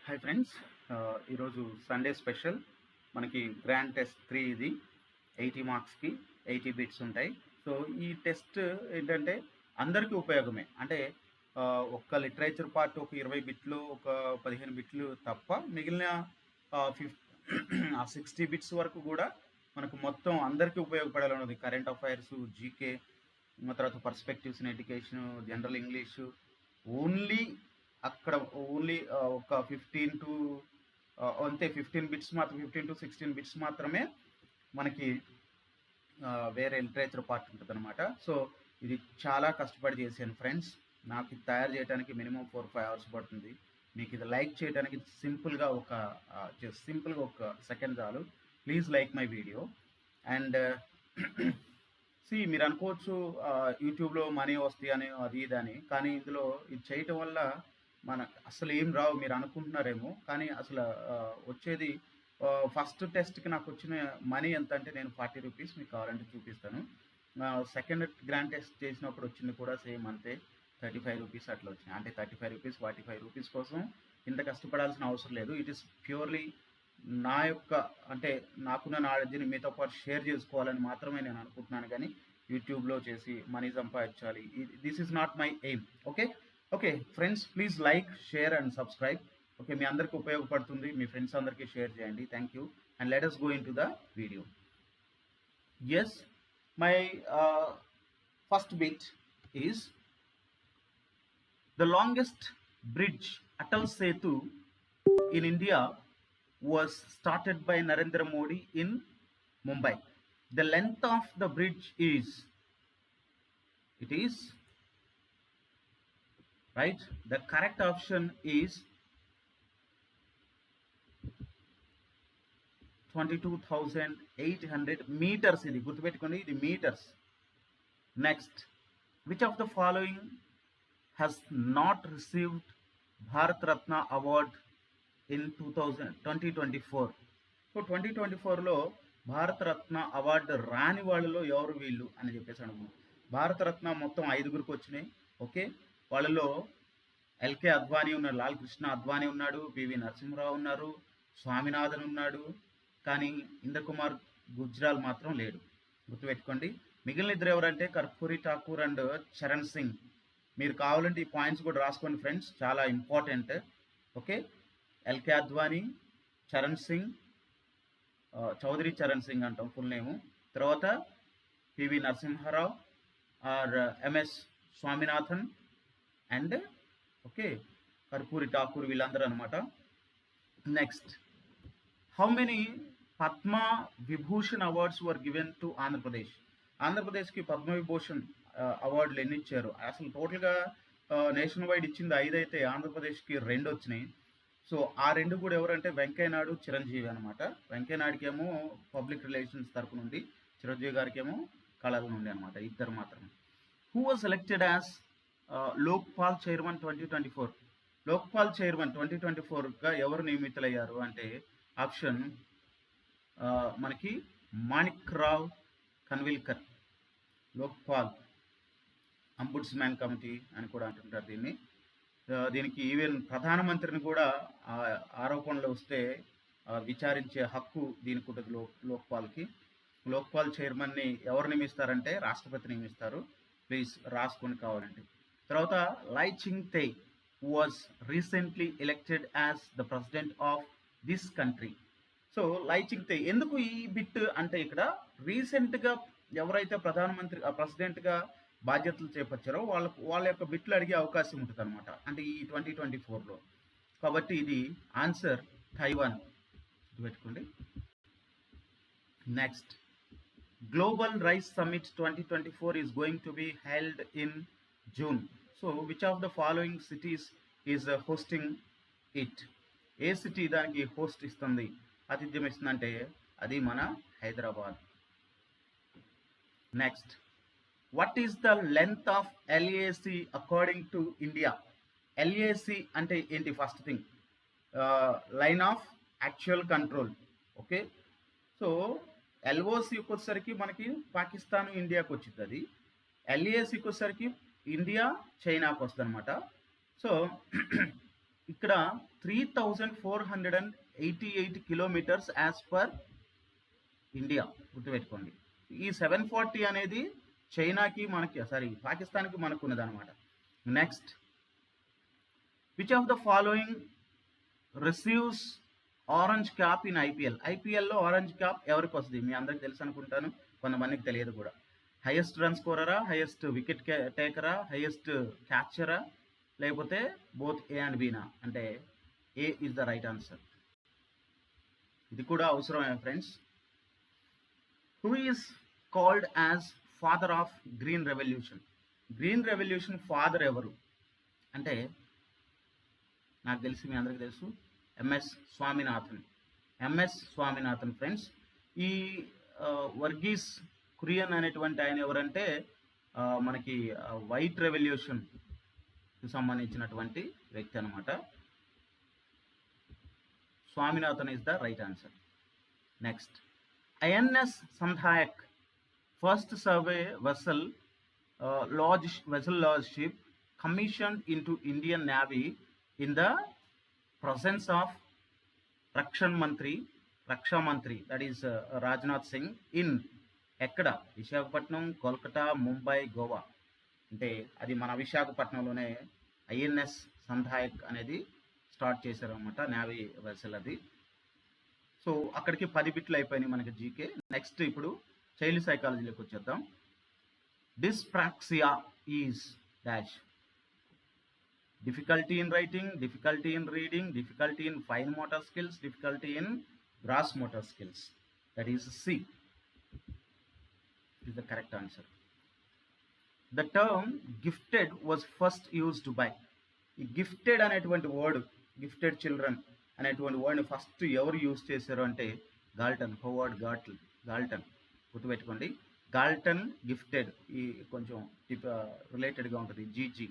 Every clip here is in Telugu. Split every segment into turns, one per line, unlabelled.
Hi friends. ఈరోజు సండే స్పెషల్ మనకి గ్రాండ్ టెస్ట్ 3 ఇది 80 మార్క్స్కి 80 బిట్స్ ఉంటాయి. సో ఈ టెస్ట్ ఏంటంటే అందరికీ ఉపయోగమే. అంటే ఒక్క లిటరేచర్ పార్ట్ ఒక 20 బిట్లు, ఒక 15 బిట్లు తప్ప మిగిలిన ఆహ్, ఫిఫ్ ఆ 60 బిట్స్ వరకు కూడా మనకు మొత్తం అందరికీ ఉపయోగపడేలా ఉన్నది. కరెంట్ అఫైర్స్, జీకే, తర్వాత perspectives in education, general English. Only అక్కడ ఒక 15 బిట్స్ మాత్రం, 15-16 బిట్స్ మాత్రమే మనకి వేరే లిటరేచర్ పార్ట్ ఉంటుందన్నమాట. సో ఇది చాలా కష్టపడి చేశాను ఫ్రెండ్స్. నాకు ఇది తయారు చేయడానికి మినిమం 4-5 అవర్స్ పడుతుంది. మీకు ఇది లైక్ చేయడానికి సింపుల్గా ఒక సెకండ్ చాలు. Please like my video. And మీరు అనుకోవచ్చు యూట్యూబ్లో మనీ వస్తాయి అని, అది ఇది అని. కానీ ఇందులో ఇది చేయటం వల్ల అసలు ఏం రావు మీరు అనుకుంటున్నారేమో. కానీ అసలు వచ్చేది ఫస్ట్ టెస్ట్కి నాకు వచ్చిన మనీ ఎంత అంటే, నేను 40 రూపీస్ మీకు కావాలంటే చూపిస్తాను. సెకండ్ గ్రాండ్ టెస్ట్ చేసినప్పుడు వచ్చింది కూడా సేమ్ అంతే, 35 రూపీస్ అట్లా వచ్చినాయి. అంటే 35 రూపీస్, 45 రూపీస్ కోసం ఇంత కష్టపడాల్సిన అవసరం లేదు. ఇట్ ఈస్ ప్యూర్లీ నా యొక్క, అంటే నాకున్న నాలెడ్జ్ని మీతో పాటు షేర్ చేసుకోవాలని మాత్రమే నేను అనుకుంటున్నాను. కానీ యూట్యూబ్లో చేసి మనీ సంపాదించాలి, this is not my aim. Okay friends, please like, share and subscribe. Okay, మీ అందరికీ ఉపయోగపడుతుంది. మీ ఫ్రెండ్స్ అందరికీ షేర్ చేయండి. Thank you. And let us go into the video. Yes, my first bit is the longest bridge, Atal Setu, in India was started by Narendra Modi in Mumbai. The length of the bridge is, it is right, the correct option is 22,800 meters. ఇది గుర్తుపెట్టుకోండి, ఇది meters. Next, which of the following has not received Bharat Ratna award in 2024? So 2024లో భారత రత్న అవార్డు రాని వాళ్ళలో ఎవరు వీళ్ళు అని చెప్పేసి అనుకున్నాం. భారత రత్న మొత్తం 5గురికి వచ్చినాయి. ఓకే, వాళ్ళలో ఎల్కే అద్వానీ ఉన్నారు, లాల్ కృష్ణ అద్వానీ ఉన్నాడు, పివి నరసింహరావు ఉన్నారు, స్వామినాథన్ ఉన్నాడు. కానీ ఇంద్రకుమార్ గుజ్రాల్ మాత్రం లేడు. గుర్తుపెట్టుకోండి. మిగిలిన ఇద్దరు ఎవరంటే కర్పూరి ఠాకూర్ అండ్ చరణ్ సింగ్. మీరు కావాలంటే ఈ పాయింట్స్ కూడా రాసుకోండి ఫ్రెండ్స్, చాలా important. Okay, LK Advani, Charan Singh, Chaudhary Charan Singh అంటాం ఫుల్ నేము. తర్వాత PV Narasimha Rao or MS Swaminathan and okay Karpoori Thakur, వీళ్ళందరూ అనమాట. Next, how many Padma Vibhushan awards were given to Andhra Pradesh? ఆంధ్రప్రదేశ్కి పద్మవిభూషణ్ అవార్డులు ఎన్ని ఇచ్చారు? అసలు టోటల్గా నేషన్ వైడ్ ఇచ్చింది 5 అయితే ఆంధ్రప్రదేశ్కి 2 వచ్చినాయి. సో ఆ 2 కూడా ఎవరంటే వెంకయ్యనాయుడు, చిరంజీవి అనమాట. వెంకయ్యనాయుడికి ఏమో పబ్లిక్ రిలేషన్స్ తరపు నుండి, చిరంజీవి గారికి ఏమో కళల నుండి అనమాట. ఇద్దరు మాత్రమే. Who was selected as Lokpal chairman 2024? Lokpal chairman 2024గా ఎవరు నియమితులయ్యారు అంటే, ఆప్షన్ మనకి మాణిక్ రావ్ కన్విల్కర్. లోక్పాల్ అంబుడ్స్మ్యాన్ కమిటీ అని కూడా అంటుంటారు దీన్ని. దీనికి ఈవెన్ ప్రధానమంత్రిని కూడా ఆరోపణలు వస్తే విచారించే హక్కు దీనికి ఉంటుంది లోక్పాల్కి. లోక్పాల్ చైర్మన్ని ఎవరు నియమిస్తారంటే రాష్ట్రపతి నియమిస్తారు. ప్లీజ్ రాసుకొని కావాలండి. తర్వాత లై చింగ్ తే was recently elected as the president of this country. So లై చింగ్ తే ఎందుకు ఈ బిట్ అంటే, ఇక్కడ రీసెంట్గా ఎవరైతే ప్రెసిడెంట్గా బాధ్యతలు చేపట్టారో వాళ్ళ యొక్క బిట్లు అడిగే అవకాశం ఉంటుంది అనమాట, అంటే ఈ 2024లో. కాబట్టి ఇది ఆన్సర్ తైవాన్. పెట్టుకోండి. Next, global rice summit 2024 is going to be held in June. So which of the following cities is hosting it? ఏ సిటీ దానికి హోస్ట్ ఇస్తుంది, ఆతిథ్యం ఇస్తుందంటే అది మన Hyderabad. Next, what is the length of LAC according to India? LAC అంటే ఏంటి? First thing, line of actual control. Okay, so ఎల్ఓసికి వచ్చేసరికి మనకి పాకిస్తాన్, ఇండియాకి వచ్చింది. అది ఎల్ఏసికి వచ్చేసరికి ఇండియా, చైనాకి వస్తుంది అనమాట. సో ఇక్కడ 3488 కిలోమీటర్స్ యాజ్ పర్ ఇండియా, గుర్తుపెట్టుకోండి. ఈ 740 అనేది చైనాకి మనకి పాకిస్తాన్కి మనకు ఉన్నదన్నమాట. Next, which of the following receives orange cap in IPL? ఐపీఎల్లో ఆరెంజ్ క్యాప్ ఎవరికి వస్తుంది? మీ అందరికి తెలుసు అనుకుంటాను, కొంతమందికి తెలియదు కూడా. హైయెస్ట్ రన్ స్కోరరా, హైయెస్ట్ వికెట్ టేకరా, హైయెస్ట్ క్యాచరా, లేకపోతే బోత్ ఏ అండ్ బీనా? అంటే A is the right answer. ఇది కూడా అవసరమే friends. Who is called as father of green revolution? Green revolution father ఎవరు అంటే నాకు తెలిసి మీ అందరికీ తెలుసు, MS Swaminathan. MS Swaminathan friends. ఈ వర్గీస్ కురియన్ అనేటువంటి ఆయన ఎవరంటే మనకి వైట్ రెవల్యూషన్కి సంబంధించినటువంటి వ్యక్తి అనమాట. Swaminathan is the right answer. Next, INS Sandhayak first survey vessel large ship commissioned into Indian Navy in the presence of Raksha Mantri, that is Rajnath Singh, in ఎక్కడ? విశాఖపట్నం, కోల్కతా, ముంబై, గోవా. అంటే అది మన విశాఖపట్నంలోనే ఐఎన్ఎస్ సంధాయక్ అనేది స్టార్ట్ చేశారనమాట, నేవీ వెసల్ అది. సో అక్కడికి 10 బిట్లు అయిపోయినాయి మనకి జీకే. నెక్స్ట్ ఇప్పుడు చైల్డ్ సైకాలజీలోకి వచ్చేద్దాం. Dyspraxia is dash. Difficulty in writing, difficulty in reading, difficulty in fine motor skills, difficulty in gross motor skills. That is C is the correct answer. The term gifted was first used by. Gifted అనేటువంటి వర్డ్, గిఫ్టెడ్ చిల్డ్రన్ అనేటువంటి వర్డ్ని ఫస్ట్ ఎవరు యూజ్ చేశారు అంటే గాల్టన్, హోవర్డ్ గాల్టన్. గుర్తుపెట్టుకోండి, గాల్టన్ గిఫ్టెడ్. ఈ కొంచెం రిలేటెడ్గా ఉంటుంది, జీజీ,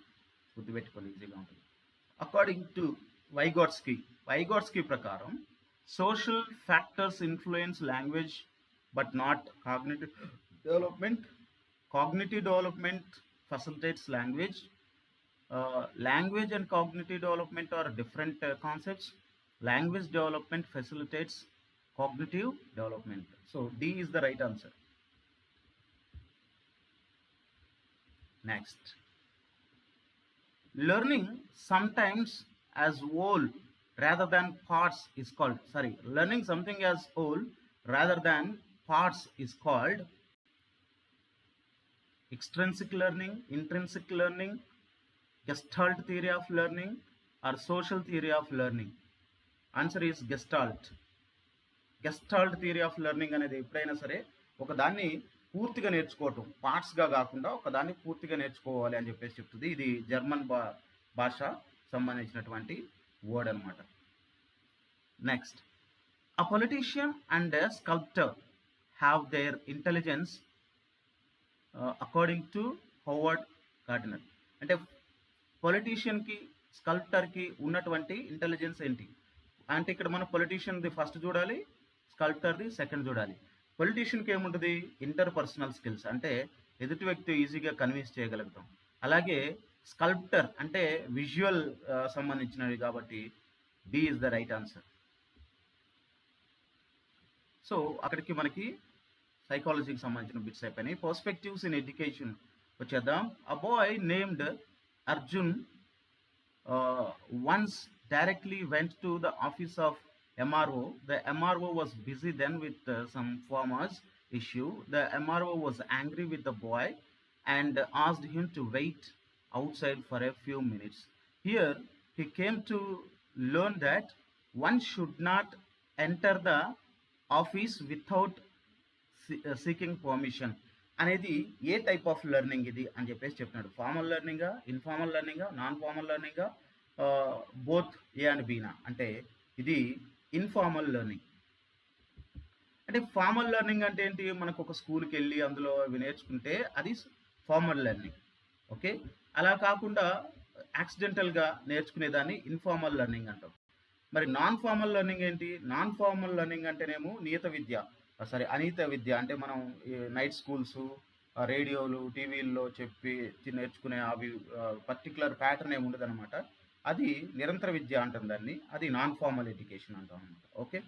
గుర్తుపెట్టుకోండి, ఈజీగా ఉంటుంది. అకార్డింగ్ టు వైగోట్స్కీ ప్రకారం social factors influence language but not cognitive development facilitates language. Language and cognitive development are different concepts. Language development facilitates cognitive development. So D is the right answer. Next, learning sometimes as whole rather than parts is called, learning something as whole rather than parts is called extrinsic learning, intrinsic learning, Gestalt theory of learning, or social theory of learning. Answer is Gestalt. Gestalt theory of learning అనేది ఎప్పుడైనా సరే ఒకదాన్ని పూర్తిగా నేర్చుకోవటం, పార్ట్స్గా కాకుండా ఒకదాన్ని పూర్తిగా నేర్చుకోవాలి అని చెప్పేసి చెప్తుంది. ఇది జర్మన్ భాష సంబంధించినటువంటి వర్డ్ అనమాట. Next, a politician and a sculptor have their intelligence according to Howard Gardner. అంటే పొలిటీషియన్కి, స్కల్ప్టర్కి ఉన్నటువంటి ఇంటెలిజెన్స్ ఏంటి అంటే ఇక్కడ మనం పొలిటీషియన్ది ఫస్ట్ చూడాలి, స్కల్ప్టర్ది సెకండ్ చూడాలి. పొలిటీషియన్కి ఏముంటుంది? ఇంటర్పర్సనల్ స్కిల్స్, అంటే ఎదుటి వ్యక్తి ఈజీగా కన్విన్స్ చేయగలుగుతాం. అలాగే స్కల్ప్టర్ అంటే విజువల్ సంబంధించినవి, కాబట్టి D is the right answer. So అక్కడికి మనకి సైకాలజీకి సంబంధించిన బిట్స్ అయిపోయినాయి. పర్స్పెక్టివ్స్ ఇన్ ఎడ్యుకేషన్ వచ్చేద్దాం. A boy named Arjun once directly went to the office of MRO. The MRO was busy then with some farmers issue. The MRO was angry with the boy and asked him to wait outside for a few minutes. Here he came to learn that one should not enter the office without seeking permission. అనేది ఏ టైప్ ఆఫ్ లెర్నింగ్ ఇది అని చెప్పేసి చెప్తున్నాడు. ఫార్మల్ లెర్నింగా, ఇన్ఫార్మల్ లెర్నింగా, నాన్ ఫార్మల్ లెర్నింగా, బోత్ ఏ అండ్ బీనా? అంటే ఇది ఇన్ఫార్మల్ లెర్నింగ్. అంటే ఫార్మల్ లెర్నింగ్ అంటే ఏంటి? మనకు ఒక స్కూల్కి వెళ్ళి అందులో అవి నేర్చుకుంటే అది ఫార్మల్ లెర్నింగ్. ఓకే, అలా కాకుండా యాక్సిడెంటల్గా నేర్చుకునేదాన్ని ఇన్ఫార్మల్ లెర్నింగ్ అంటాం. మరి నాన్ ఫార్మల్ లెర్నింగ్ ఏంటి? నాన్ ఫార్మల్ లెర్నింగ్ అంటేనేమో అనిత విద్య అంటే మనం నైట్ స్కూల్స్, రేడియోలు, టీవీల్లో చెప్పి నేర్చుకునే అవి పర్టికులర్ ప్యాటర్న్ ఏమి ఉండదు అనమాట. అది నిరంతర విద్య అంటాం దాన్ని, అది నాన్ ఫార్మల్ ఎడ్యుకేషన్ అంటాం అనమాట. Okay,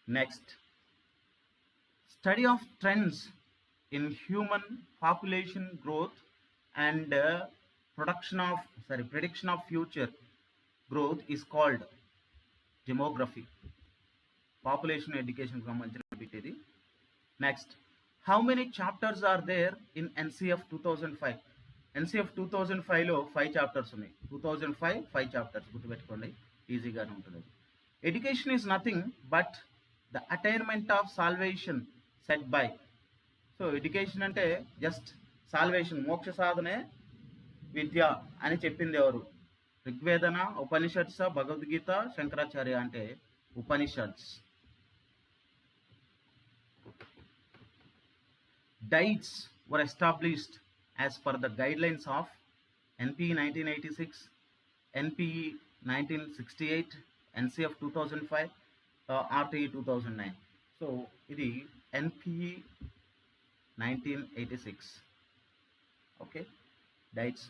next study of trends in human population growth and prediction of future growth is called demography. Population education సంబంధించిన బిట్ ఇది. Next, how many chapters are there in NCF 2005? NCF 2005లో 5 చాప్టర్స్ ఉన్నాయి. 2005 5 చాప్టర్స్, గుర్తుపెట్టుకోండి, ఈజీగానే ఉంటుంది. Education is nothing but the attainment of salvation set by. So education అంటే జస్ట్ సాల్వేషన్, మోక్ష సాధనే విద్య అని చెప్పింది ఎవరు? ఋగ్వేదన, ఉపనిషత్స, భగవద్గీత, శంకరాచార్య అంటే Upanishads. Diets were established as per the guidelines of NPE 1986, NPE 1968, NCF 2005, RTE 2009. So ఇది NPE 1986. Okay, diets.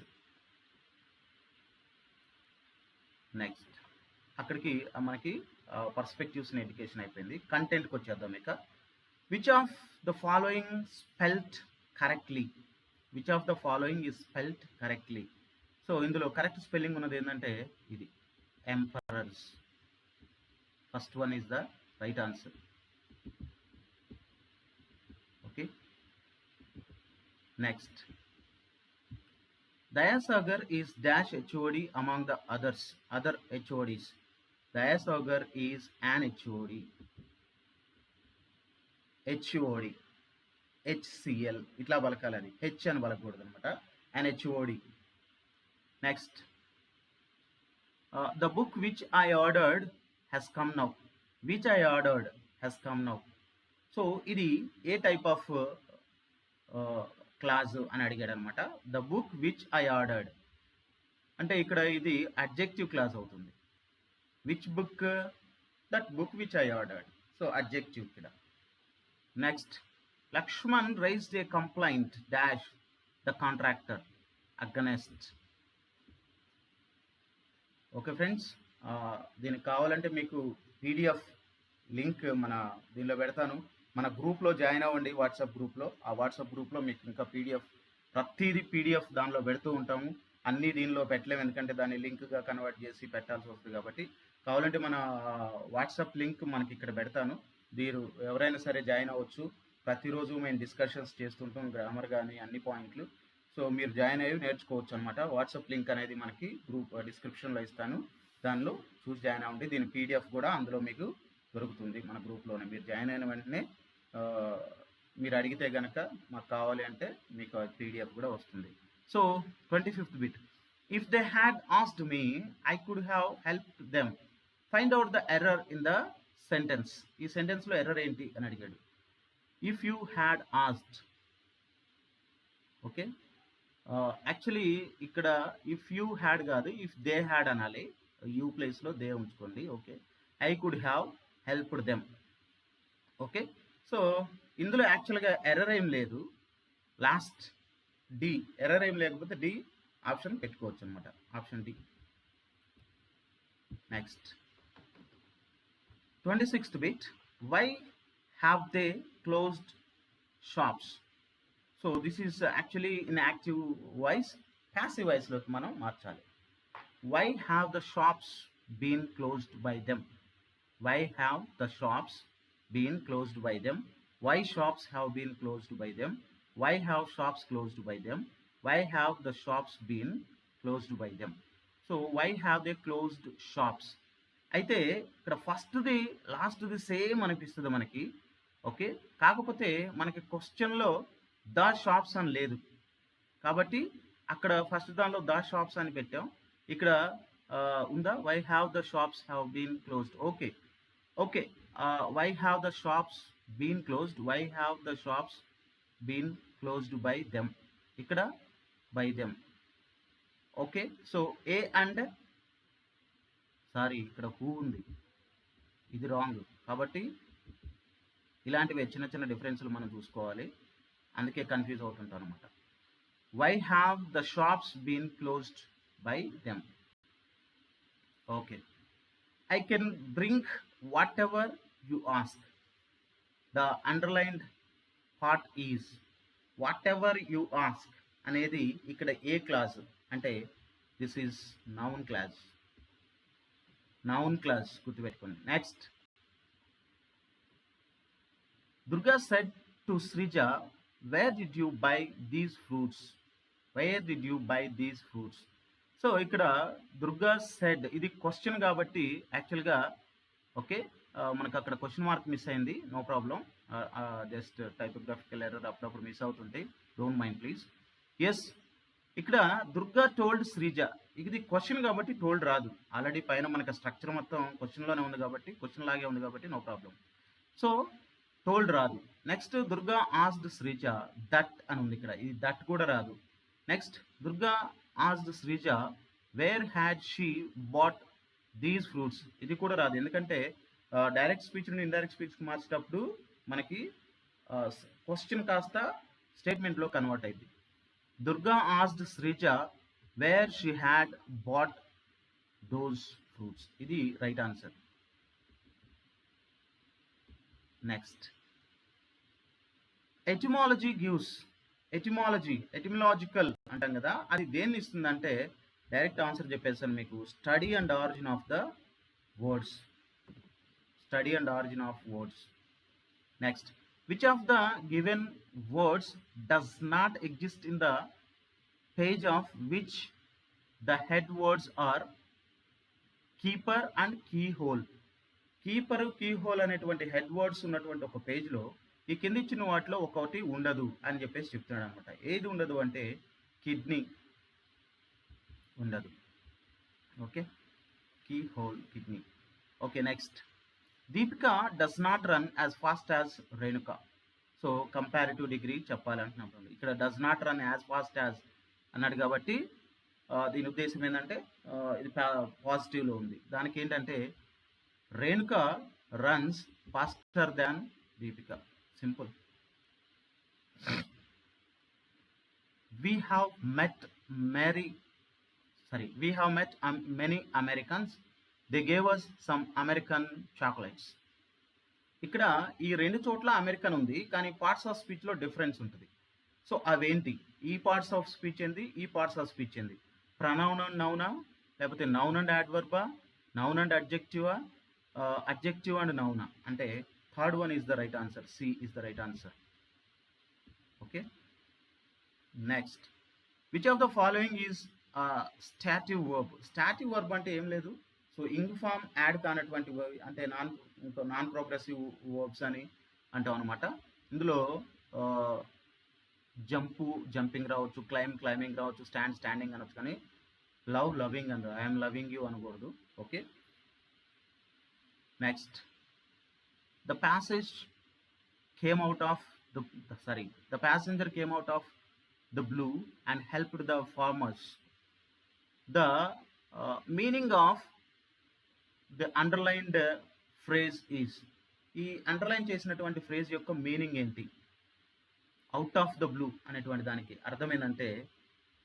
నెక్స్ట్ అక్కడికి మనకి పర్స్పెక్టివ్స్ ఇన్ ఎడ్యుకేషన్ అయిపోయింది. కంటెంట్కి వచ్చేద్దాం ఇక. Which of the following spelt correctly? Which of the following is spelt correctly? So ఇందులో కరెక్ట్ స్పెల్లింగ్ ఉన్నది ఏంటంటే ఇది, emperors. First one is the right answer. Okay, next, Dayasagar is dash HOD among the other HODs. Dayasagar is an HOD. HOD, HCL ఇట్లా పలకాలి, హెచ్ అని పలకూడదు అనమాట, an HOD. Next, the book which I ordered has come now. Which I ordered has come now. So ఇది ఏ టైప్ ఆఫ్ క్లాజ్ అని అడిగాడు అనమాట. The book which I ordered అంటే ఇక్కడ ఇది అడ్జెక్టివ్ క్లాజ్ అవుతుంది. Which book? That book which I ordered. So adjective ఇక్కడ. Next, Lakshman raised a complaint dash the contractor against. Okay friends, దీనికి కావాలంటే మీకు పీడిఎఫ్ లింక్ మన దీనిలో పెడతాను. మన గ్రూప్లో జాయిన్ అవ్వండి, వాట్సాప్ గ్రూప్లో. ఆ వాట్సాప్ గ్రూప్లో మీకు ఇంకా ప్రతిదీ పీడిఎఫ్ దానిలో పెడుతూ ఉంటాము. అన్నీ దీనిలో పెట్టలేము, ఎందుకంటే దాన్ని లింక్గా కన్వర్ట్ చేసి పెట్టాల్సి వస్తుంది. కాబట్టి కావాలంటే మన వాట్సాప్ లింక్ మనకి ఇక్కడ పెడతాను, మీరు ఎవరైనా సరే జాయిన్ అవ్వచ్చు. ప్రతిరోజు మేము డిస్కషన్స్ చేస్తుంటాం, గ్రామర్ కానీ అన్ని పాయింట్లు. సో మీరు జాయిన్ అయ్యి నేర్చుకోవచ్చు అనమాట. వాట్సాప్ లింక్ అనేది మనకి గ్రూప్ డిస్క్రిప్షన్లో ఇస్తాను, దానిలో చూసి జాయిన్ అవ్వండి. దీని పీడిఎఫ్ కూడా అందులో మీకు దొరుకుతుంది మన గ్రూప్లోనే. మీరు జాయిన్ అయిన వెంటనే మీరు అడిగితే కనుక మాకు కావాలి అంటే మీకు పీడిఎఫ్ కూడా వస్తుంది. So 25th bit, if they had asked me I could have helped them find out the error in the sentence. ఈ సెంటెన్స్లో ఎర్రర్ ఏంటి అని అడిగాడు. If you had asked. Okay, actually ఇక్కడ ఇఫ్ యూ హ్యాడ్ కాదు, ఇఫ్ దే హ్యాడ్ అనాలి. యూ ప్లేస్లో దే ఉంచుకోండి. Okay, I could have helped them. Okay, so ఇందులో యాక్చువల్గా ఎర్రర్ ఏం లేదు. లాస్ట్ డి, ఎర్రర్ ఏం లేకపోతే డి ఆప్షన్ పెట్టుకోవచ్చు అనమాట, option D. Next 26th bit, why have they closed shops? So this is actually in active voice, passive voice లోకి మనం మార్చాలి. Why have the shops been closed by them? Why have the shops been closed by them? Why shops have been closed by them? Why have shops closed by them? Why have the shops been closed by them? So why have they closed shops? అయితే ఇక్కడ ఫస్ట్ది లాస్ట్ది సేమ్ అనిపిస్తుంది మనకి. ఓకే, కాకపోతే మనకి క్వశ్చన్లో ద షాప్స్ అని లేదు కాబట్టి అక్కడ ఫస్ట్ దానిలో ద షాప్స్ అని పెట్టాం. ఇక్కడ ఉందా, why have the shops have been closed. Okay okay, why have the shops been closed, why have the shops been closed by them. ఇక్కడ by them. Okay, so a and sorry ఇక్కడ హూ ఉంది, ఇది రాంగ్. కాబట్టి ఇలాంటివి చిన్న చిన్న డిఫరెన్స్లు మనం చూసుకోవాలి, అందుకే కన్ఫ్యూజ్ అవుతుంటారు అనమాట. Why have the shops been closed by them. Okay. I can bring whatever you ask. The underlined part is whatever you ask అనేది ఇక్కడ ఏ క్లాస్ అంటే దిస్ ఈజ్ నౌన్ క్లాస్ గుర్తుపెట్టుకోండి. Next, Durga said to Sreeja, where did you by these fruits, so ఇక్కడ దుర్గా సెడ్ ఇది క్వశ్చన్ కాబట్టి యాక్చువల్గా ఓకే మనకు అక్కడ క్వశ్చన్ మార్క్ మిస్ అయింది, no problem, just typographical error అప్పుడప్పుడు మిస్ అవుతుంటాయి, డోంట్ మైండ్ ప్లీజ్. ఎస్, ఇక్కడ దుర్గా టోల్డ్ శ్రీజ, ఇది క్వశ్చన్ కాబట్టి టోల్డ్ రాదు, ఆల్రెడీ పైన మనకి స్ట్రక్చర్ మొత్తం క్వశ్చన్లోనే ఉంది కాబట్టి క్వశ్చన్ లాగే ఉంది కాబట్టి నో ప్రాబ్లం, సో టోల్డ్ రాదు. Next, Durga asked Sreeja that అని ఉంది, ఇక్కడ ఇది దట్ కూడా రాదు. Next, Durga asked Sreeja where had she bought these fruits, ఇది కూడా రాదు, ఎందుకంటే డైరెక్ట్ స్పీచ్ నుండి ఇండైరెక్ట్ స్పీచ్కి మార్చేటప్పుడు మనకి క్వశ్చన్ కాస్త స్టేట్మెంట్లో కన్వర్ట్ అయింది. Durga asked Sreeja where she had bought those fruits, ఇది right answer. Next, etymology gives, etymological అంటాం కదా, అది దేన్ని ఇస్తుందంటే డైరెక్ట్ ఆన్సర్ చెప్పేసాను మీకు, study and origin of words. Next, which of the given words does not exist in the page of which the head words are keeper and key hole. Key hole అనేటువంటి హెడ్ వర్డ్స్ ఉన్నటువంటి ఒక పేజ్లో ఈ కింద ఇచ్చిన వాటిలో ఒకటి ఉండదు అని చెప్పేసి చెప్తున్నాడు అనమాట. ఏది ఉండదు అంటే కిడ్నీ ఉండదు. Okay, key hole kidney. Okay, next, Deepika does not run as fast as Renuka. So comparative degree చెప్పాలంటున్నప్పుడు ఇక్కడ does not run as fast as అన్నాడు కాబట్టి దీని ఉద్దేశం ఏంటంటే ఇది పాజిటివ్లో ఉంది. దానికి ఏంటంటే Renuka runs faster than Deepika, simple. We have met many Americans. They gave us some American chocolates. ఇక్కడ ఈ రెండు చోట్ల అమెరికన్ ఉంది, కానీ పార్ట్స్ ఆఫ్ స్పీచ్లో డిఫరెన్స్ ఉంటుంది. సో అవేంటి, ఈ పార్ట్స్ ఆఫ్ స్పీచ్ ఏంది, ఈ పార్ట్స్ ఆఫ్ స్పీచ్ ఏంది, ప్రనౌన్ అండ్ నౌనా, లేకపోతే నౌన్ అండ్ యాడ్వర్బా, నౌన్ అండ్ అడ్జెక్టివా, అడ్జెక్టివ్ అండ్ నౌనా, అంటే third one is the right answer, C is the right answer. Okay, next, which of the following is stative verb. Stative verb అంటే ఏం లేదు, సో ఇంగ్ ఫామ్ యాడ్ కానటువంటి అంటే నాన్ ప్రోగ్రెసివ్ వర్బ్స్ అని అంటాం అనమాట. ఇందులో జంపింగ్ రావచ్చు, క్లైంబింగ్ రావచ్చు, స్టాండింగ్ అనొచ్చు, కానీ లవింగ్ అని ఐఎమ్ లవింగ్ యూ అనకూడదు. Okay, next, the passenger came out of the blue and helped the farmers. The meaning of the underlined phrase is, ఈ అండర్లైన్ చేసినటువంటి ఫ్రేజ్ యొక్క మీనింగ్ ఏంటి, అవుట్ ఆఫ్ ద బ్లూ అనేటువంటి దానికి అర్థం ఏంటంటే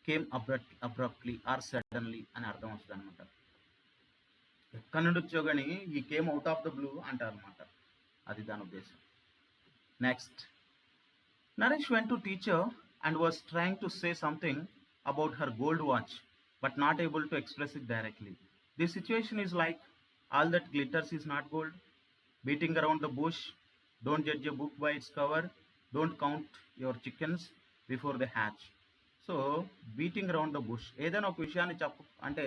కేమ్ అబ్రప్ట్లీ ఆర్ సడన్లీ అని అర్థం వస్తుంది అనమాట. ఎక్కడి నుండి వచ్చో కానీ ఈ came out of the blue అంటారు అనమాట, అది దాని ఉద్దేశం. Next, Naresh went to teacher and was trying to say something about her gold watch but not able to express it directly. This situation is like all that glitters is not gold, beating around the bush, don't judge a book by its cover, don't count your chickens before the hatch. So beating around the bush, ఏదైనా ఒక విషయాన్ని అంటే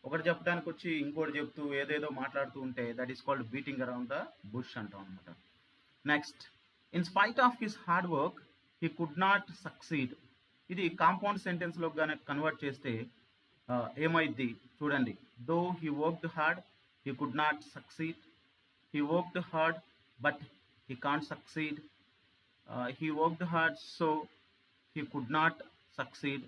ఒకటి చెప్పడానికి వచ్చి ఇంకోటి చెప్తూ ఏదేదో మాట్లాడుతూ ఉంటే that is called beating around the bush అంటాం అనమాట. Next, in spite of his hard work he could not succeed. ఇది కాంపౌండ్ సెంటెన్స్లో కానీ కన్వర్ట్ చేస్తే ఏమైద్ది చూడండి. Though he worked hard he could not succeed, he worked hard but he can't succeed, he worked hard so he could not succeed,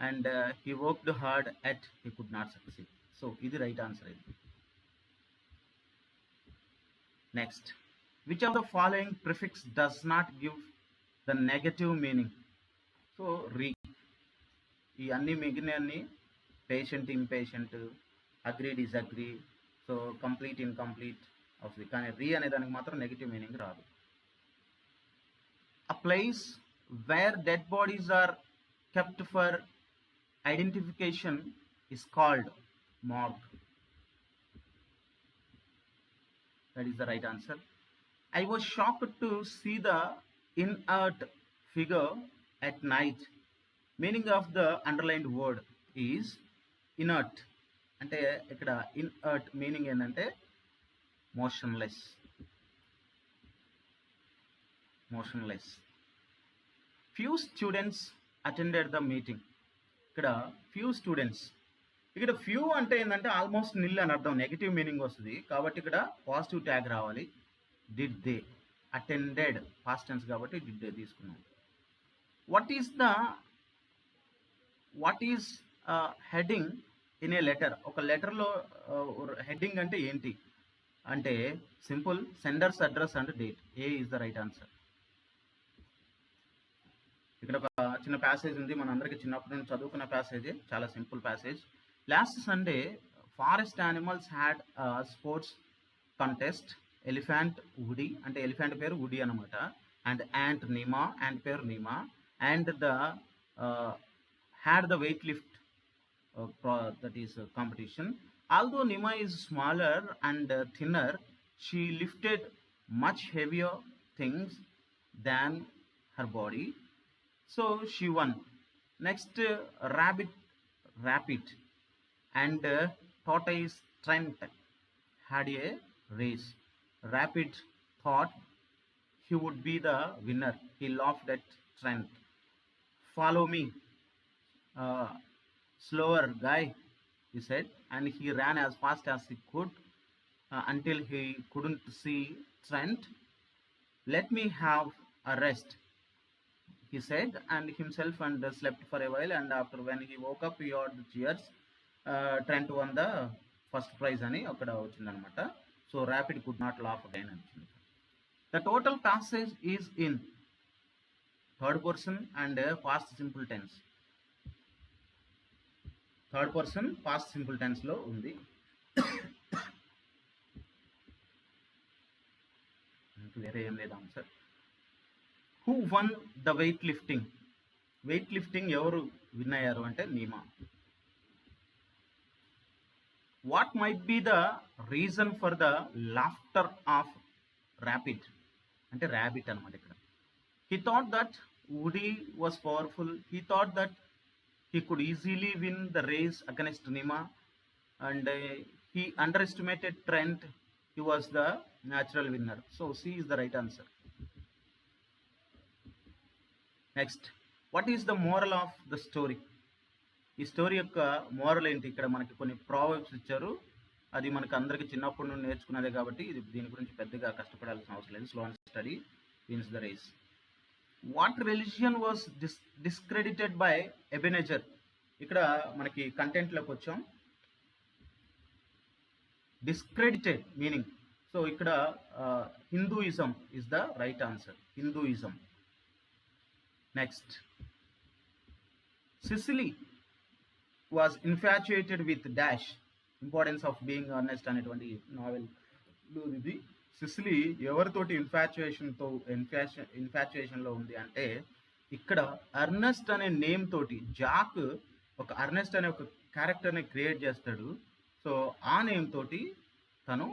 and he worked hard at he could not succeed. So ఇది రైట్ ఆన్సర్. ఇది next, which of the following prefix does not give the negative meaning. So ఈ అన్ని మిగిలిన patient impatient, agree disagree, so complete incomplete అవుతుంది. కానీ రీ అనే దానికి మాత్రం నెగిటివ్ మీనింగ్ రాదు. A place where dead bodies are kept for identification is called morgue. That is the right answer. I was shocked to see the inert figure at night. Meaning of the underlined word is inert. అంటే ఇక్కడ inert మీనింగ్ ఏంటంటే motionless. Few students attended the meeting. ఇక్కడ few students, ఇక్కడ ఫ్యూ అంటే ఏంటంటే ఆల్మోస్ట్ నిల్ అని అర్థం, నెగిటివ్ మీనింగ్ వస్తుంది కాబట్టి ఇక్కడ పాజిటివ్ ట్యాగ్ రావాలి. Did they, attended past tense కాబట్టి డిడ్ దే తీసుకున్నాం. What is heading in a letter? ఒక లెటర్లో హెడ్డింగ్ అంటే ఏంటి అంటే simple, sender's address and date. A is the right answer. ఇక్కడ ఒక చిన్న ప్యాసేజ్ ఉంది, మన అందరికి చిన్నప్పటి నుంచి చదువుకున్న ప్యాసేజే, చాలా simple passage. Last Sunday forest animals had sports contest. Elephant Woody, అంటే ఎలిఫెంట్ పేరు వుడీ అనమాట, అండ్ యాంట్ నీమా, యాంట్ పేరు Nima, and the had the weight lift that is competition. Although Nima is smaller and thinner, she lifted much heavier things than her body, so she won. Next, rabbit and tortoise Trent had a race. Rabbit thought he would be the winner. He laughed at Trent. Follow me, slower guy, he said, and he ran as fast as he could until he couldn't see Trent. Let me have a rest, he said, and himself, and slept for a while, and after when he woke up he heard the cheers. Trent won the first prize అని అక్కడ వచ్చిందనమాట. So rapid could not laugh again అని వచ్చింది. The total passage is in third person and past simple tense. Third person past simple టెన్స్లో ఉంది. వేరే ఏం లేదు answer. Who won the weight lifting? Weight lifting ఎవరు విన్ అయ్యారు అంటే నీమా. What might be the reason for the laughter of rapid? అంటే ర్యాబిట్ అనమాట ఇక్కడ. He thought that Woody was powerful. He thought that he could easily win the race against Nima, and he underestimated Trent. He was the natural winner. So C is the right answer. Next, what is the moral of the story? ఈ స్టోరీ యొక్క మోరల్ ఏంటి? ఇక్కడ మనకి కొన్ని ప్రావర్బ్స్ ఇచ్చారు, అది మనకు అందరికి చిన్నప్పటి నుండి నేర్చుకున్నదే కాబట్టి దీని గురించి పెద్దగా కష్టపడాల్సిన అవసరం లేదు. Slow and steady wins the race. What religion was discredited by Ebenezer? ఇక్కడ మనకి కంటెంట్లోకి వచ్చాం. డిస్క్రెడిటెడ్ మీనింగ్, సో ఇక్కడ Hinduism is the right answer. Hinduism. Next, Cecily was infatuated with dash. Importance of being honest అనేటువంటి నావెల్ ఇది. సిసిలీ ఎవరితోటి ఇన్ఫాచ్యుయేషన్లో ఉంది అంటే ఇక్కడ అర్నెస్ట్ అనే నేమ్ తోటి జాక్ ఒక అర్నెస్ట్ అనే ఒక క్యారెక్టర్ని క్రియేట్ చేస్తాడు. సో ఆ నేమ్ తోటి తను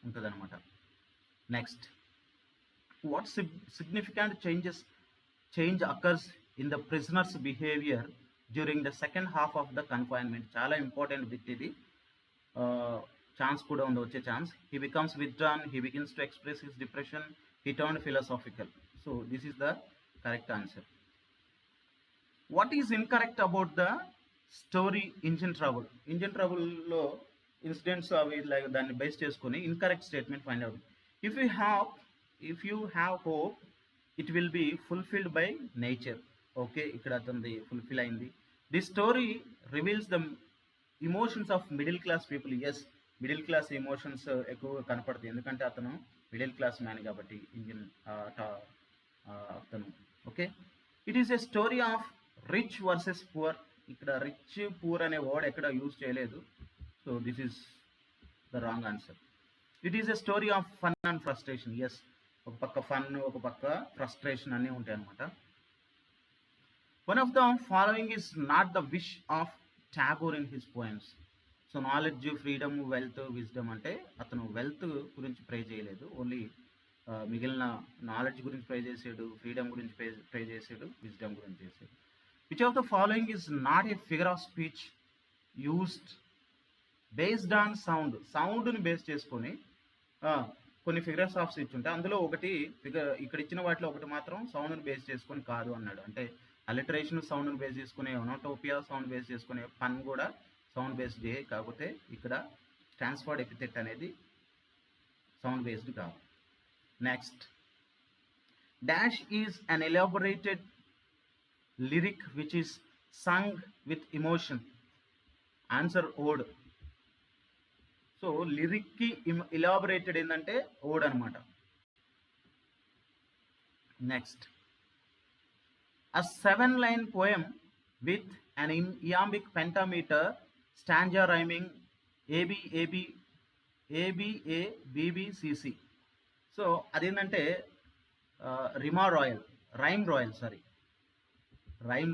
ఉంటుంది అనమాట. Next, what significant change occurs in the prisoner's behaviour during the second half of the confinement? చాలా ఇంపార్టెంట్ బిట్ ఇది. ఛాన్స్ కూడా ఉంది, వచ్చే chance. He becomes withdrawn, he begins to express his depression, he turn philosophical. So this is the correct answer. What is incorrect about the story engine trouble? Engine ట్రబుల్లో ఇన్సిడెంట్స్ అవి లైక్ దాన్ని బేస్ చేసుకొని incorrect statement find out. If you have hope it will be fulfilled by nature. Okay, ఇక్కడ అతనిది ఫుల్ఫిల్ అయింది. The story reveals the emotions of middle class people. Yes, middle class emotions ఎక్కువగా కనపడతాయి, ఎందుకంటే అతను మిడిల్ క్లాస్ మ్యాన్ కాబట్టి ఇంజిన్ అతను. Okay, it is a story of rich versus poor ఇక్కడ రిచ్ పూర్ అనే వర్డ్ ఎక్కడ యూజ్ చేయలేదు. So this is the wrong answer. It is a story of fun and frustration. Yes, ఒక పక్క ఫన్, ఒక పక్క ఫ్రస్ట్రేషన్ అన్నీ ఉంటాయి అన్నమాట. One of the following is not the wish of Tagore in his poems. So knowledge, freedom, wealth, wisdom అంటే అతను వెల్త్ గురించి ప్రే చేయలేదు, ఓన్లీ మిగిలిన నాలెడ్జ్ గురించి ప్రే చేసాడు, ఫ్రీడమ్ గురించి ప్రే చేసాడు, విజ్డమ్ గురించి చేసాడు. Which of the following is not a figure of speech used based on sound. సౌండ్ని బేస్ చేసుకొని కొన్ని ఫిగర్స్ ఆఫ్ స్పీచ్ ఉంటాయి, అందులో ఒకటి ఇక్కడ ఇచ్చిన వాటిలో ఒకటి మాత్రం సౌండ్ని బేస్ చేసుకొని కాదు అన్నాడు. అంటే అలిటరేషన్ సౌండ్ని బేస్ చేసుకునే, ఒనోటోపియా సౌండ్ బేస్ చేసుకునే, పన్ కూడా సౌండ్ బేస్డ్ ఏ, కాకపోతే ఇక్కడ ట్రాన్స్ఫర్డ్ ఎపిథెట్ అనేది సౌండ్ బేస్డ్ కాదు. Next, dash is an elaborated lyric which is sung with emotion. Answer ode. So లిరిక్కి ఎలాబొరేటెడ్ ఏంటంటే ఓడ్ అనమాట. Next, a 7-line poem with an iambic pentameter stanza rhyming AB AB AB A B B C C. So అదేంటంటే రైమ్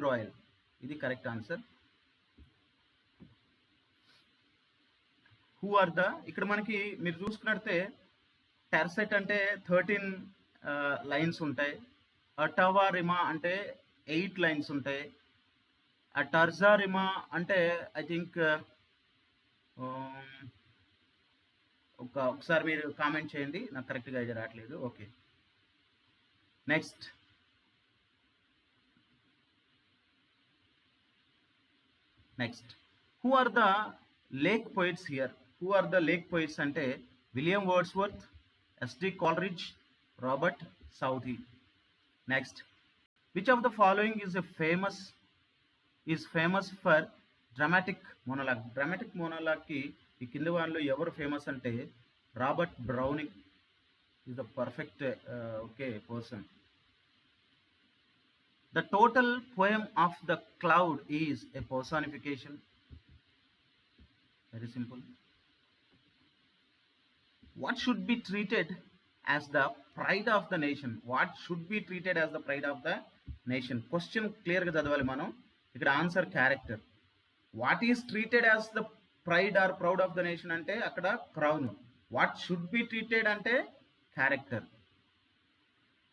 రాయల్. ఇది correct answer. Who are the, ఇక్కడ మనకి మీరు చూసుకున్నట్టే టెర్సెట్ అంటే 13 లైన్స్ ఉంటాయి, అటవా రిమా అంటే 8 లైన్స్ ఉంటాయి, ఆ టర్జా రిమా అంటే ఐ థింక్ ఒకసారి మీరు కామెంట్ చేయండి, నాకు కరెక్ట్గా అయితే రావట్లేదు. Okay, next, who are the lake poets here. Who are the lake poets అంటే William Wordsworth, S D Coleridge, Robert Southey. Next, which of the following is famous for dramatic monologue. Dramatic మోనోలాగ్కి ఈ కింది వాళ్ళు ఎవరు ఫేమస్ అంటే Robert Browning is the perfect person. The total poem of the cloud is a personification. Very simple. What should be treated as the pride of the nation. What should be treated as the pride of the nation? Question క్లియర్గా చదవాలి మనం. ఇక్కడ answer character. What is treated as the pride or proud of the nation అంటే అక్కడ crown. What should be treated అంటే character.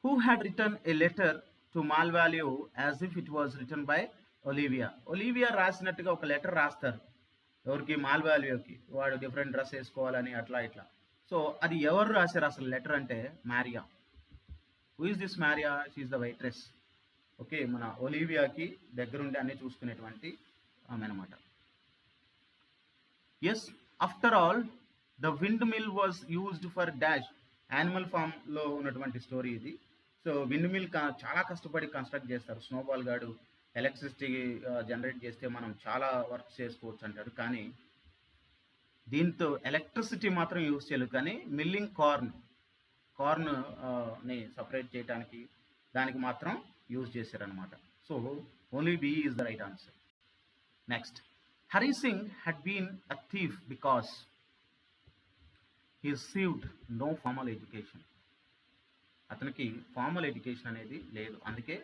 Who had return a letter to Malvolio as if it was return by Olivia. Olivia రాసినట్టుగా ఒక లెటర్ రాస్తారు, ఎవరికి? మాల్వాలియోకి. వాడు డిఫరెంట్ డ్రెస్ వేసుకోవాలని అట్లా ఇట్లా. సో అది ఎవరు రాశారు అసలు లెటర్ అంటే? Maria. Who is this Maria? She is the waitress. Okay, మన ఒలివియాకి దగ్గరుండి అన్ని చూసుకునేటువంటి ఆమె అనమాట. Yes, after all the windmill was used for dash. Animal ఫామ్లో ఉన్నటువంటి స్టోరీ ఇది. సో విండ్ మిల్ చాలా కష్టపడి కన్స్ట్రక్ట్ చేస్తారు. స్నోబాల్ గాడు ఎలక్ట్రిసిటీ జనరేట్ చేస్తే మనం చాలా వర్క్ చేసుకోవచ్చు అంటాడు, కానీ దీంతో ఎలక్ట్రిసిటీ మాత్రం యూజ్ చేయలేదు, కానీ మిల్లింగ్ కార్న్ని సపరేట్ చేయడానికి దానికి మాత్రం యూజ్ చేశారనమాట. So only B is the right answer. Next, Hari Singh had been a thief because he received no formal education. అతనికి ఫార్మల్ ఎడ్యుకేషన్ అనేది లేదు, అందుకే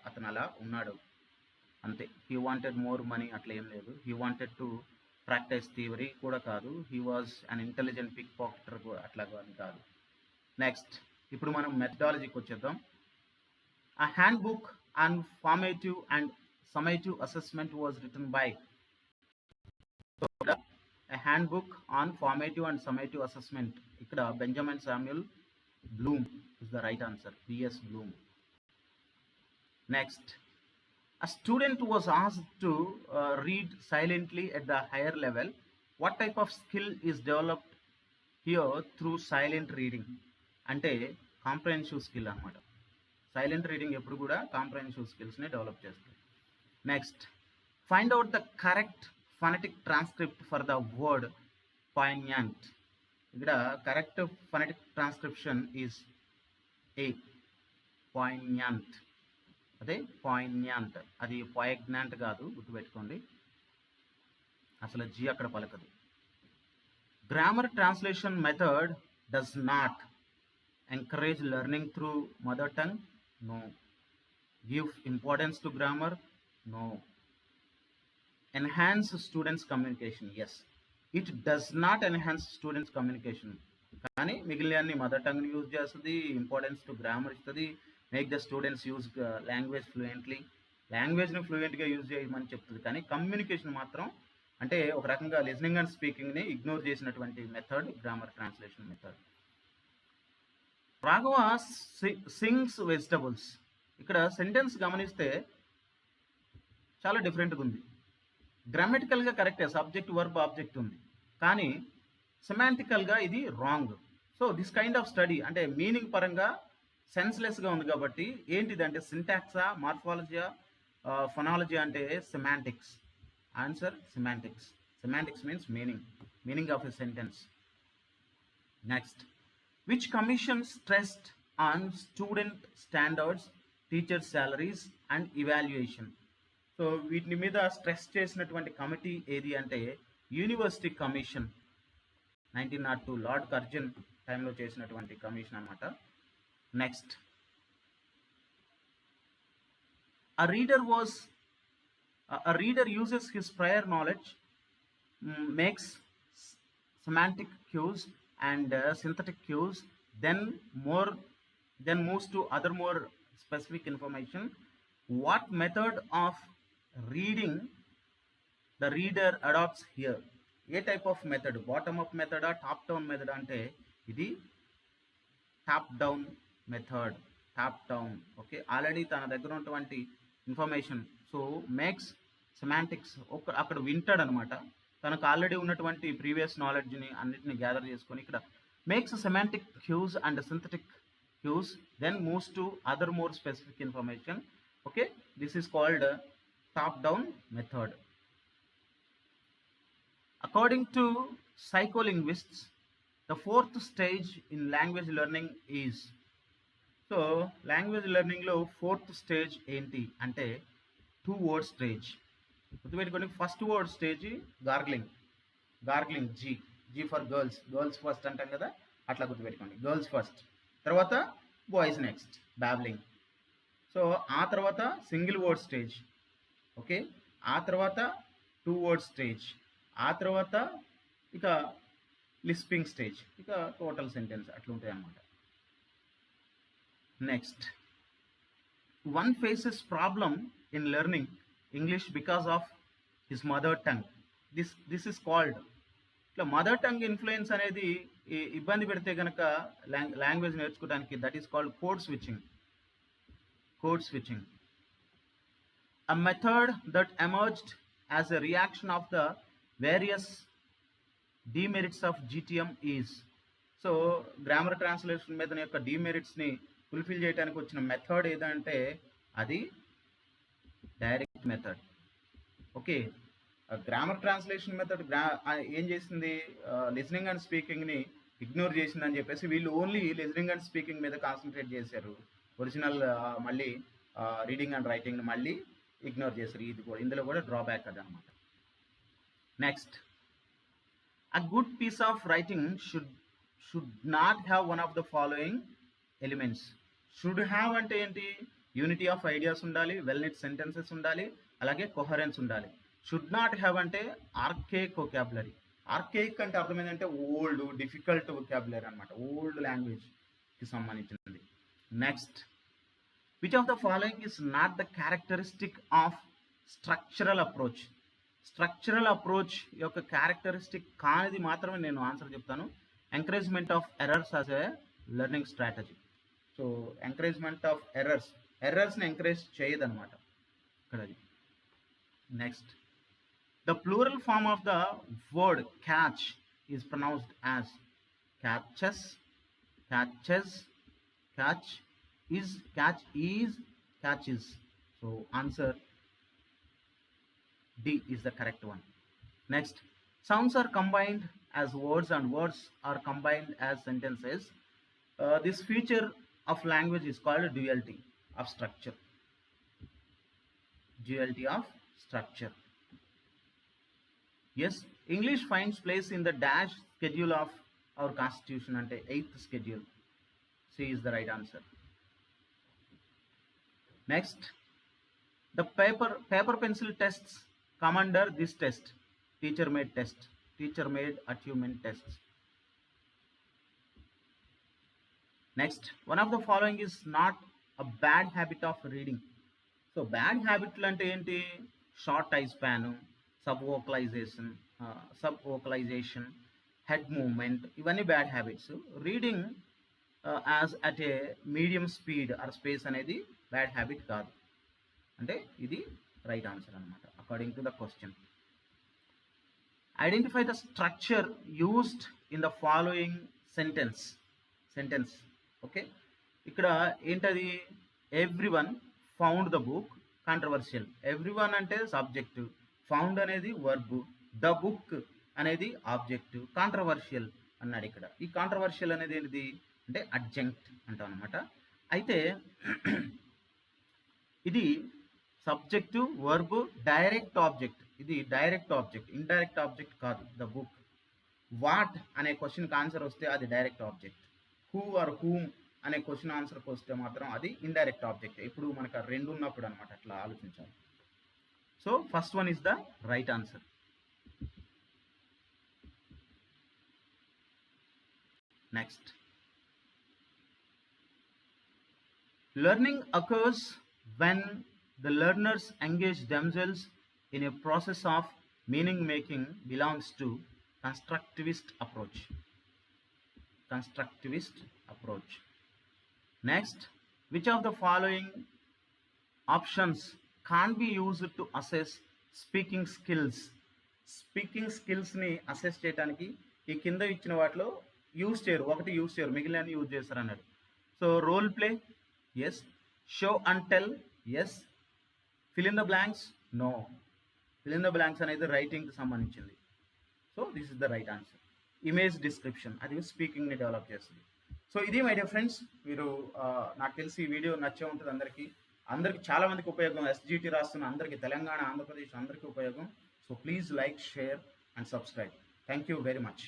అతను అలా ఉన్నాడు అంతే. హీ వాంటెడ్ మోర్ మనీ అట్లా ఏం లేదు. He wanted to practise theory కూడా కాదు. He was an intelligent pick pocketer అట్లా అని కాదు. నెక్స్ట్, ఇప్పుడు మనం మెథడాలజీకి వచ్చేద్దాం. A handbook on formative and summative assessment was written by. So, a handbook on formative and summative assessment. ఇక్కడ Benjamin Samuel Bloom is the right answer. B.S. Bloom. Next, a student was asked to read silently at the higher level. What type of skill is developed here through silent reading? అంటే కాంప్రహెన్సివ్ స్కిల్ అన్నమాట. సైలెంట్ రీడింగ్ ఎప్పుడు కూడా కాంప్రహెన్సివ్ స్కిల్స్ని డెవలప్ చేస్తుంది. Next, find out the correct phonetic transcript for the word poignant. ఇక్కడ correct phonetic transcription is a poignant. అదే పాయిగ్నాంట్, అది పాయిగ్నాంట్ కాదు, గుర్తుపెట్టుకోండి, అసలు జీ అక్కడ పలకదు. Grammar translation method does not encourage learning through mother tongue? No. Give importance to grammar? No. Enhance students' communication? Yes. It does not enhance students' communication. కానీ మిగిలిన మదర్ టంగ్ యూజ్ చేస్తుంది, ఇంపార్టెన్స్ టు గ్రామర్ ఇస్తుంది, make the students use language fluently, లాంగ్వేజ్ని ఫ్లూయెంట్గా యూజ్ చేయమని చెప్తుంది. కానీ కమ్యూనికేషన్ మాత్రం అంటే ఒక రకంగా లిజనింగ్ అండ్ స్పీకింగ్ని ఇగ్నోర్ చేసినటువంటి method grammar translation method. Raghava sings vegetables, ఇక్కడ సెంటెన్స్ గమనిస్తే చాలా డిఫరెంట్గా ఉంది. గ్రామటికల్గా కరెక్టే, సబ్జెక్ట్ వర్బ్ ఆబ్జెక్ట్ ఉంది, కానీ సెమాంటికల్గా ఇది wrong. So this kind of study అంటే మీనింగ్ పరంగా సెన్స్లెస్గా ఉంది కాబట్టి ఏంటిదంటే సింటాక్సా, మార్ఫాలజీయా, ఫొనాలజీ అంటే semantics. Answer semantics. Semantics means meaning of a sentence. Next, which commission stressed on student standards, teacher salaries and evaluation? So వీటి మీద స్ట్రెస్ చేసినటువంటి కమిటీ ఏది అంటే యూనివర్సిటీ కమిషన్, 1902 లార్డ్ కర్జన్ టైంలో చేసినటువంటి కమిషన్ అన్నమాట. Next, a reader uses his prior knowledge, makes semantic cues and synthetic cues, then moves to other more specific information. What method of reading the reader adopts here? A type of method, bottom up మెథడా, టాప్ డౌన్ మెథడ్ అంటే ఇది top down method. Top down, okay. Already తన దగ్గర ఉన్నటువంటి ఇన్ఫర్మేషన్, సో మేక్స్ సెమాంటిక్స్, అక్కడ వింటాడు అనమాట, తనకు ఆల్రెడీ ఉన్నటువంటి ప్రీవియస్ నాలెడ్జ్ని అన్నిటిని గ్యాదర్ చేసుకొని ఇక్కడ makes semantic cues and synthetic cues, then moves to other more specific information. Okay, this is called top down method. According to psycholinguists, the fourth stage in language learning is, so language లెర్నింగ్లో ఫోర్త్ స్టేజ్ ఏంటి అంటే 2 word స్టేజ్. గుర్తుపెట్టుకోండి, first word stage gargling, G for girls first అంటాం కదా, అట్లా గుర్తుపెట్టుకోండి, గర్ల్స్ ఫస్ట్, తర్వాత బాయ్స్ నెక్స్ట్, బ్యాబ్లింగ్. సో ఆ తర్వాత సింగిల్ వర్డ్ స్టేజ్, ఓకే, ఆ తర్వాత 2 word స్టేజ్, ఆ తర్వాత ఇక లిస్పింగ్ స్టేజ్, ఇక టోటల్ సెంటెన్స్ అట్లా ఉంటాయి అన్నమాట. Next, one faces problem in learning English because of his mother tongue. This is called, ఇట్లా మదర్ టంగ్ ఇన్ఫ్లుయెన్స్ అనేది ఇబ్బంది పెడితే కనుక లాంగ్వేజ్ నేర్చుకోవడానికి, that is called code switching. A method that emerged as a reaction of the various demerits of GTM is, so grammar translation మీద యొక్క డిమెరిట్స్ని ఫుల్ఫిల్ చేయడానికి వచ్చిన మెథడ్ ఏదంటే అది direct method. Okay, grammar translation method ఏం చేసింది, లిజనింగ్ అండ్ స్పీకింగ్ని ఇగ్నోర్ చేసిందని చెప్పేసి వీళ్ళు ఓన్లీ లిజనింగ్ అండ్ స్పీకింగ్ మీద కాన్సన్ట్రేట్ చేశారు. ఒరిజినల్ మళ్ళీ రీడింగ్ అండ్ రైటింగ్ని మళ్ళీ ఇగ్నోర్ చేశారు. ఇందులో కూడా డ్రాబ్యాక్ అదనమాట. Next, a good piece of writing should not have one of the following elements. Should have అంటే ఏంటి, యూనిటీ ఆఫ్ ఐడియాస్ ఉండాలి, వెల్ నిట్ సెంటెన్సెస్ ఉండాలి, అలాగే కొహరెన్స్ ఉండాలి. షుడ్ నాట్ హ్యావ్ అంటే ఆర్కేయిక్ వొకాబులరీ. ఆర్కేయిక్ అంటే అర్థం ఏంటంటే ఓల్డ్, డిఫికల్ట్ వొకాబులరీ అనమాట, ఓల్డ్ లాంగ్వేజ్కి సంబంధించినది. Next, which of the following is not the characteristic of structural approach. Structural approach యొక్క క్యారెక్టరిస్టిక్ కానిది మాత్రమే నేను ఆన్సర్ చెప్తాను. Encouragement of errors as a learning strategy. So encouragement of ఎర్రర్స్ని ఎంకరేజ్ చేయదన్నమాట ఇక్కడ. Next, the plural form of the word catch is pronounced as catches, catches, catch is, catches. So answer D is the correct one. Next, sounds are combined as words and words are combined as sentences. This feature of language is called duality of structure. duality of structure. Yes, English finds place in the dash schedule of our constitution ante 8th schedule. C is the right answer. Next, the paper pencil tests come under this test, teacher made test, teacher made achievement tests. Next, one of the following is not a bad habit of reading. So bad habit ante enti, short eye span, subvocalization, head movement, ఇవన్నీ bad habits. Reading as at a medium speed or space అనేది బ్యాడ్ హ్యాబిట్ కాదు. అంటే ఇది రైట్ ఆన్సర్ అనమాట according to the question. Identify the structure used in the following sentence. Okay, ఇక్కడ ఏంటది? Everyone found the book controversial. Everyone అంటే సబ్జెక్టు, ఫౌండ్ అనేది వర్బ్, ద బుక్ అనేది ఆబ్జెక్ట్, కాంట్రవర్షియల్ అన్నాడు ఇక్కడ. ఈ కాంట్రవర్షియల్ అనేది ఏంటిది అంటే అడ్జంక్ట్ అంటాం అనమాట. అయితే ఇది సబ్జెక్టు, వర్బ్, డైరెక్ట్ ఆబ్జెక్ట్. ఇది డైరెక్ట్ ఆబ్జెక్ట్, ఇండైరెక్ట్ ఆబ్జెక్ట్ కాదు. The book. వాట్ అనే క్వశ్చన్కి ఆన్సర్ వస్తే అది direct object. Who or whom అనే క్వశ్చన్ ఆన్సర్కి వస్తే మాత్రం అది ఇండైరెక్ట్ ఆబ్జెక్ట్. ఇప్పుడు మనకు రెండు ఉన్నప్పుడు అనమాట, అట్లా ఆలోచించాలి. So first one is the right answer. Next, learning occurs when the learners engage themselves in a process of meaning making belongs to constructivist approach. Next, which of the following options can't be used to assess speaking skills? Speaking స్కిల్స్ని అసెస్ చేయడానికి ఈ కింద ఇచ్చిన వాటిలో యూజ్ చేయరు, ఒకటి యూజ్ చేయరు, మిగిలిన యూజ్ చేస్తారు అన్నాడు. So role play, yes. Show and tell, yes. Fill in the blanks, no. Fill in the blanks అనేది రైటింగ్కి సంబంధించింది. So this is the right answer. Image description అది స్పీకింగ్ని డెవలప్ చేస్తుంది. సో ఇది మై డియర్ ఫ్రెండ్స్, మీరు నాకు తెలిసి ఈ వీడియో నచ్చే ఉంటుంది అందరికీ చాలా మందికి ఉపయోగం. ఎస్జిటి రాస్తున్న అందరికీ, తెలంగాణ, ఆంధ్రప్రదేశ్ అందరికీ ఉపయోగం. So please like, share and subscribe. Thank you very much.